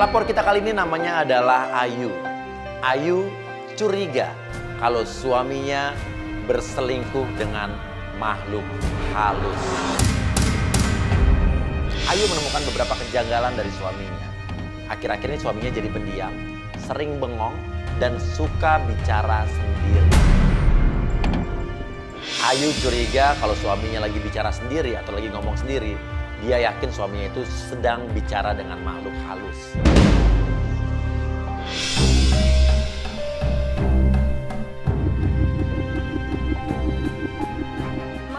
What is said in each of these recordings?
Pelapor kita kali ini namanya adalah Ayu. Ayu curiga kalau suaminya berselingkuh dengan makhluk halus. Ayu menemukan beberapa kejanggalan dari suaminya. Akhir-akhir ini suaminya jadi pendiam, sering bengong, dan suka bicara sendiri. Ayu curiga kalau suaminya lagi bicara sendiri atau lagi ngomong sendiri, dia yakin suaminya itu sedang bicara dengan makhluk halus.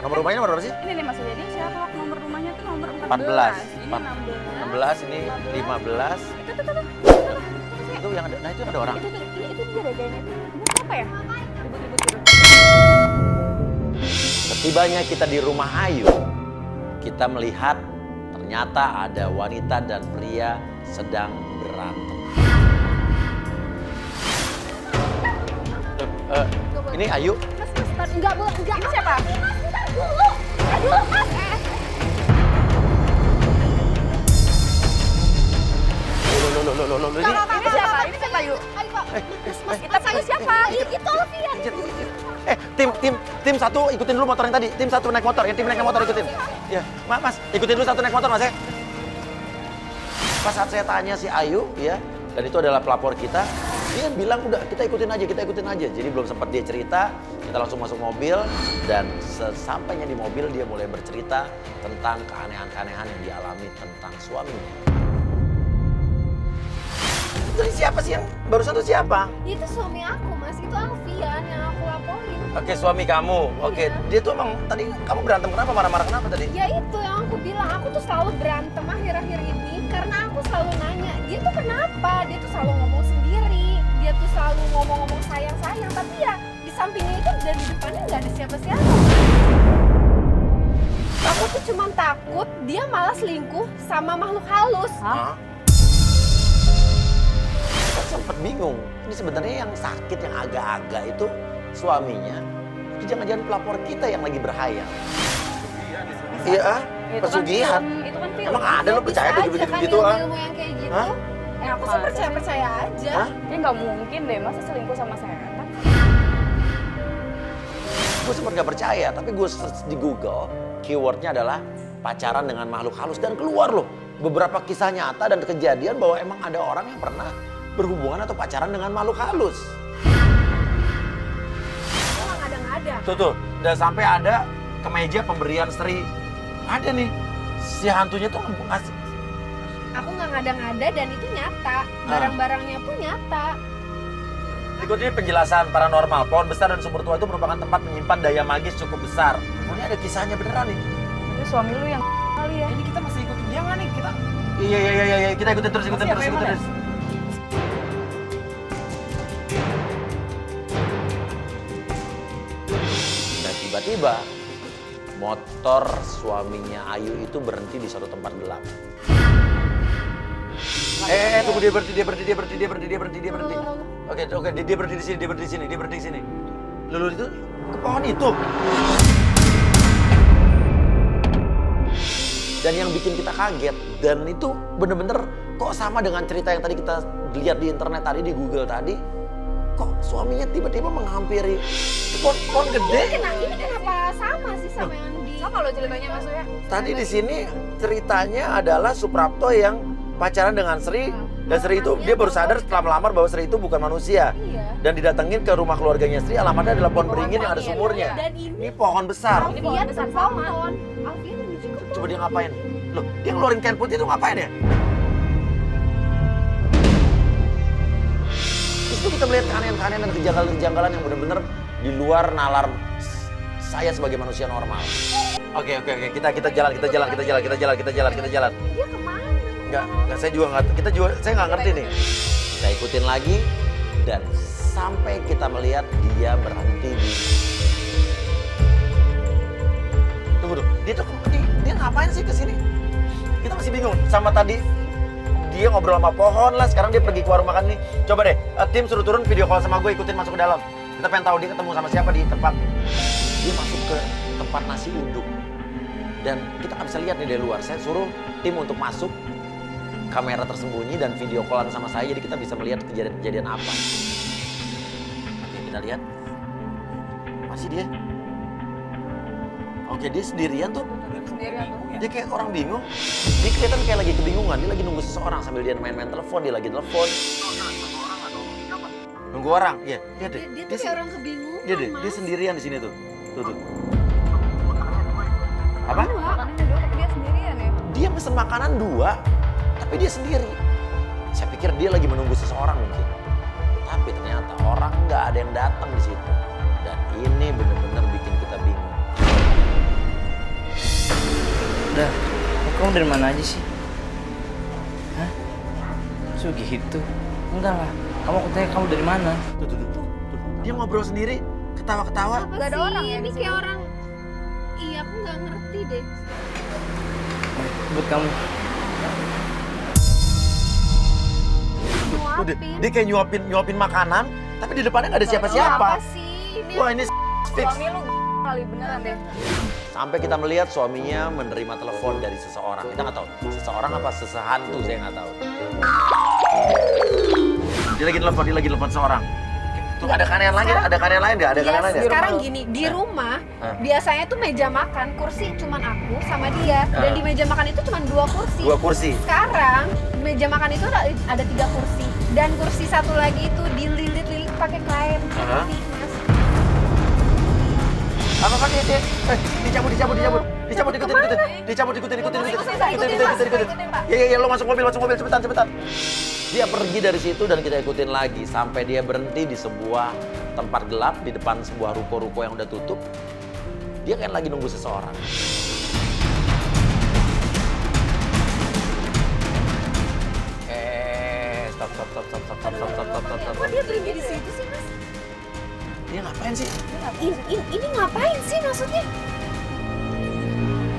Nomor rumahnya nomor berapa sih? Ini nih Mas, jadi siapa nomor rumahnya tuh nomor 14. 14. Ini 16, ini 15. Itu yang ada, nah itu ada orang. Itu dia deh kayaknya. Ini apa ya? Ribut-ribut gitu. Setibanya kita di rumah Ayu, kita melihat ternyata ada wanita dan pria sedang berantem. Ini Ayu. Mas, enggak. Ini siapa? Dulu. Mas. Ini siapa Ayu? Mas Ayu siapa? Itu Alfian. Tim satu ikutin dulu motor yang tadi. Tim satu naik motor, yang tim naik motor ikutin. Ya, Mas, ikutin dulu satu naik motor, Mas ya. Pas saat saya tanya si Ayu, ya, dan itu adalah pelapor kita, dia bilang udah kita ikutin aja. Jadi belum sempat dia cerita, kita langsung masuk mobil dan sesampainya di mobil dia mulai bercerita tentang keanehan-keanehan yang dialami tentang suaminya. Jadi siapa sih yang barusan itu siapa? Itu suami aku, Mas. Itu Alfian yang aku laporin. Oke, suami kamu. Oke, dia tuh emang tadi kamu berantem kenapa? Marah-marah kenapa tadi? Ya itu yang aku bilang, aku tuh selalu berantem akhir-akhir ini karena aku selalu nanya, dia tuh kenapa? Dia tuh selalu ngomong sendiri. Dia tuh selalu ngomong-ngomong sayang-sayang, tapi ya di sampingnya itu dan di depannya nggak ada siapa-siapa. Aku tuh cuma takut dia malah selingkuh sama makhluk halus. Hah? Saya sempat bingung. Ini sebenarnya yang sakit, yang agak-agak itu suaminya. Itu jangan-jangan pelapor kita yang lagi berhayal. Iya, pesugihan. Itu kan film. Emang ada lo percaya tuh begitu-begitu ah? Ilmu yang kayak gitu. Hah? Aku sih percaya-percaya aja. Hah? Dia nggak mungkin deh, masa selingkuh sama setan? Gue sempat gak percaya, tapi gue search di Google, keywordnya adalah pacaran dengan makhluk halus. Dan keluar loh beberapa kisah nyata dan kejadian bahwa emang ada orang yang pernah berhubungan atau pacaran dengan makhluk halus. Emang ada. Tuh, dan sampai ada kemeja pemberian Sri. Ada nih, si hantunya tuh ngasih. Aku nggak ngada-ngada dan itu nyata. Barang-barangnya pun nyata. Berikut ini penjelasan paranormal. Pohon besar dan sumur tua itu merupakan tempat menyimpan daya magis cukup besar. Oh, ini ada kisahnya beneran nih. Itu suami lu yang kali ya. Ini kita masih ikutin dia nggak nih? Kita Iya, kita ikutin terus. Dan tiba-tiba motor suaminya Ayu itu berhenti di suatu tempat gelap. Tunggu, dia berhenti. Oke, dia berhenti di sini. Lalu itu ke pohon itu. Dan yang bikin kita kaget, dan itu bener-bener kok sama dengan cerita yang tadi kita lihat di internet tadi, di Google tadi. Kok suaminya tiba-tiba menghampiri pohon gede. Ini kenapa sama sih sama yang di... Sama lo ceritanya maksudnya. Tadi di sini ceritanya adalah Suprapto yang pacaran dengan Sri, dan Sri itu dia baru sadar setelah melamar bahwa Sri itu bukan manusia. Iya. Dan didatengin ke rumah keluarganya Sri, alamatnya adalah pohon beringin yang ada sumurnya. Dan ini Ini pohon besar. Ini pohon besar sama. Alfian menuju ke Coba dia ngapain? Loh, dia ngeluarin kain putih itu ngapain ya? Terus tuh kita melihat keanehan-keanehan dan kejanggalan-kejanggalan yang benar-benar di luar nalar saya sebagai manusia normal. Oke, kita jalan. dia kemana? Enggak, saya nggak ngerti nih. Kita ikutin lagi dan sampai kita melihat dia berhenti di. Tunggu, dia ngapain sih ke sini? Kita masih bingung. Sama tadi dia ngobrol sama pohon lah, sekarang dia pergi ke warung makan nih. Coba deh, tim suruh turun video call sama gue, ikutin masuk ke dalam. Kita pengen tahu dia ketemu sama siapa di tempat. Dia masuk ke tempat nasi uduk. Dan kita nggak bisa lihat nih dari luar. Saya suruh tim untuk masuk. kamera tersembunyi dan video callan sama saya, jadi kita bisa melihat kejadian-kejadian apa. Oke, kita lihat. Masih dia. Oke, dia sendirian tuh. Dia kayak orang bingung. Dia kelihatan kayak lagi kebingungan. Dia lagi nunggu seseorang sambil dia main-main telepon. Dia lagi telepon. Nunggu orang. Iya, lihat deh. Dia tuh kayak orang kebingungan, Dia deh, Mas. dia sendirian di sini tuh. Tuh. Apa? Makanannya dua tapi dia sendirian ya. Dia pesen makanan 2, tapi dia sendiri. Saya pikir dia lagi menunggu seseorang mungkin. Tapi ternyata orang nggak ada yang datang di situ. Dan ini benar-benar bikin kita bingung. Udah, kamu dari mana aja sih? Hah? So gitu? Enggak lah, kamu tanya kamu dari mana? Tuh. Dia ngobrol sendiri, ketawa-ketawa. Apa Nggak ada sih? orang ya Ini di kayak sini? orang. Iya, aku nggak ngerti deh. Buat kamu. Tuh, dia kayak nyuapin makanan, tapi di depannya nggak ada siapa-siapa. Apa sih? Ini Wah, ini fix. Suami lu kali beneran deh. Sampai kita melihat suaminya menerima telepon dari seseorang. Kita nggak tahu, seseorang apa sesehantu, saya nggak tahu. Dia lagi telepon seseorang. Tuh ada keanehan lain, ada keanehan lain nggak? Ada Iya, keanehan lain nggak? sekarang gini, di rumah Hah? biasanya tuh meja makan, kursi cuman aku sama dia. Dan Hah? di meja makan itu cuman 2 kursi. 2 kursi. Sekarang di meja makan itu ada 3 kursi. Dan kursi satu lagi itu dililit-lilit pakai kain Hah? putih, Mas. Apa dia? Dicabut, ikutin. Ya, lo masuk mobil, cepetan. Dia pergi dari situ dan kita ikutin lagi sampai dia berhenti di sebuah tempat gelap di depan sebuah ruko-ruko yang udah tutup. Dia kan lagi nunggu seseorang. Stop. Kok dia berhenti di situ sih, Mas? Dia ngapain sih? Ini ngapain sih maksudnya?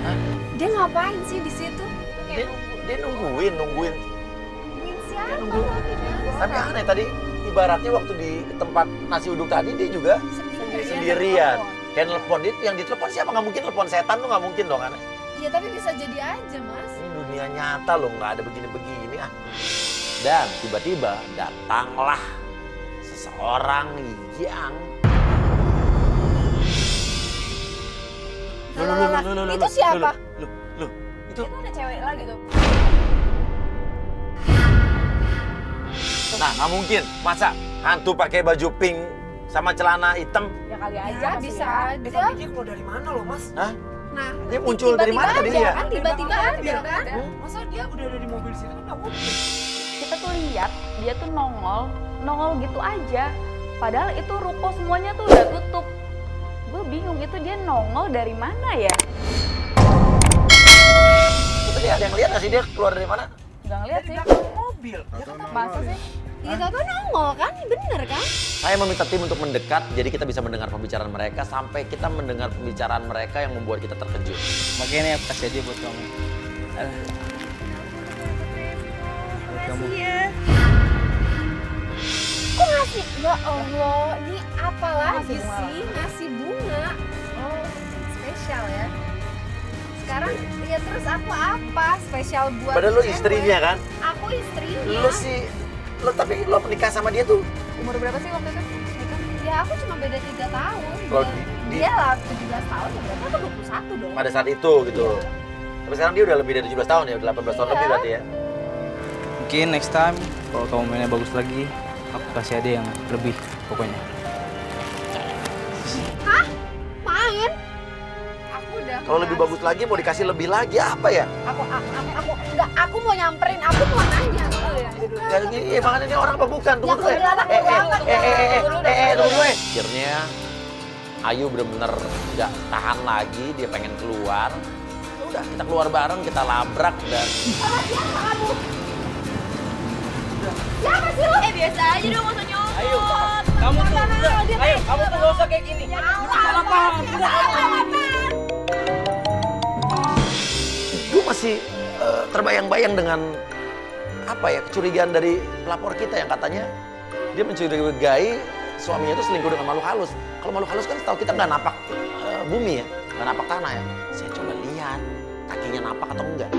Hah? Dia ngapain sih di situ? Dia nungguin. Nungguin siapa Nunggu. tadi, Mas? Tapi aneh tadi, ibaratnya waktu di tempat nasi uduk tadi dia juga sendirian. Kayak nelpon, yang ditelepon siapa? Nggak mungkin telepon setan tuh, nggak mungkin dong aneh. Iya, tapi bisa jadi aja, Mas. Ini dunia nyata loh, nggak ada begini-begini ah. Dan tiba-tiba datanglah seseorang yang Itu siapa? Loh, itu. Itu ada cewek lagi tuh. Nah, nggak mungkin. Masa hantu pakai baju pink sama celana hitam? Ya kali aja Ya, pasti bisa ya. aja. Dia keluar dari mana loh, Mas? Hah? Nah, Dia muncul dari mana tadi tiba-tiba dia? kan, tiba-tiba ada kan? Masa dia udah ada di mobil situ kan nggak mungkin. Kita tuh lihat dia tuh nongol gitu aja. Padahal itu ruko semuanya tuh udah tutup. Gue bingung itu dia nongol dari mana ya? Itu dia ada yang lihat nggak sih dia keluar dari mana? Nggak ngeliat sih. Mobil. Masa sih? Iya, tau nongol kan? Bener kan? Saya meminta tim untuk mendekat, jadi kita bisa mendengar pembicaraan mereka sampai kita mendengar pembicaraan mereka yang membuat kita terkejut. Makanya ini aku kasih aja buat kamu. Alah. Buat kamu. Kok ngasih? Ya Allah, ini apa lagi Ngasih bunga sih? Ngasih bunga. Oh, spesial ya. Sekarang, ya terus aku apa? Spesial buat Padahal lo cewek. istrinya kan? Aku istrinya. Tapi lo menikah sama dia tuh. Umur berapa sih waktu itu? Nikah? Ya aku cuma beda 3 tahun. Kalau Dia- di- dia lah 17 tahun, ya berarti aku 21 dong. Pada saat itu gitu. Tapi sekarang dia udah lebih dari 17 tahun ya, udah 18 tahun Iya. lebih berarti ya. Mungkin next time kalau kamu mainnya bagus lagi, aku kasih ada yang lebih pokoknya. Main? Aku udah. Kalau lebih bagus lagi mau dikasih lebih lagi apa ya? Aku mau nyamperin, aku mau nanya. Oh iya. Ya ini makanya ini orang apa bukan? Tunggu Ya, dulu. aku bilang aku banget. Tunggu dulu. Akhirnya Ayu benar-benar nggak tahan lagi, dia pengen keluar. Udah kita keluar bareng, kita labrak dan Siapa sih lu? Biasa aja dong masa nyomot. Ayo, kamu tuh udah. Ayo, kamu tuh gak usah kayak gini. Salah paham. gue masih terbayang-bayang dengan apa ya kecurigaan dari pelapor kita yang katanya dia mencurigai suaminya itu selingkuh dengan makhluk halus. Kalau makhluk halus kan setahu kita nggak napak bumi ya, nggak napak tanah ya. Saya coba lihat kakinya napak atau enggak.